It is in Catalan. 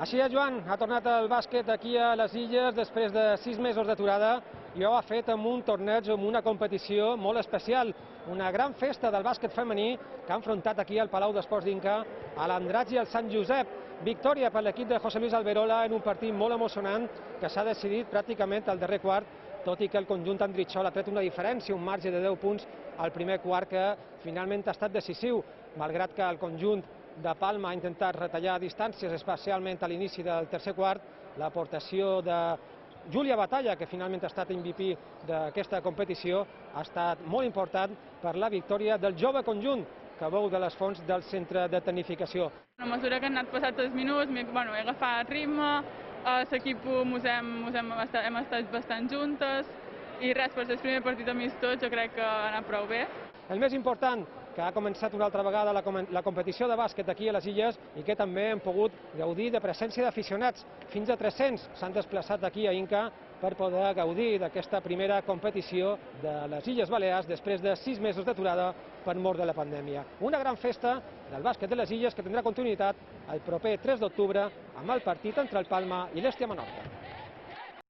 Així és, Joan, ha tornat el bàsquet aquí a les Illes després de 6 mesos d'aturada i ho ha fet amb un torneig, amb una competició molt especial, una gran festa del bàsquet femení que ha enfrontat aquí al Palau d'Esports d'Inca a l'Andratx i al Sant Josep. Victòria per l'equip de José Luis Alberola en un partit molt emocionant que s'ha decidit pràcticament al darrer quart, tot i que el conjunt andritxol ha tret una diferència, un marge de 10 punts al primer quart que finalment ha estat decisiu, malgrat que el conjunt de Palma ha intentat retallar distàncies, especialment a l'inici del tercer quart. L'aportació de Júlia Batalla, que finalment ha estat MVP d'aquesta competició, ha estat molt important per la victòria del jove conjunt que veu de les fonts del centre de tecnificació. A mesura que han anat passats els minuts, he agafat ritme, l'equip hem estat bastant juntes i res, per ser el primer partit amistós jo crec que ha anat prou bé. El més important, que ha començat una altra vegada la competició de bàsquet aquí a les Illes i que també hem pogut gaudir de presència d'aficionats. Fins a 300 s'han desplaçat aquí a Inca per poder gaudir d'aquesta primera competició de les Illes Balears després de 6 mesos d'aturada per mort de la pandèmia. Una gran festa del bàsquet de les Illes que tindrà continuïtat el proper 3 d'octubre amb el partit entre el Palma i l'Hèstia Menorca.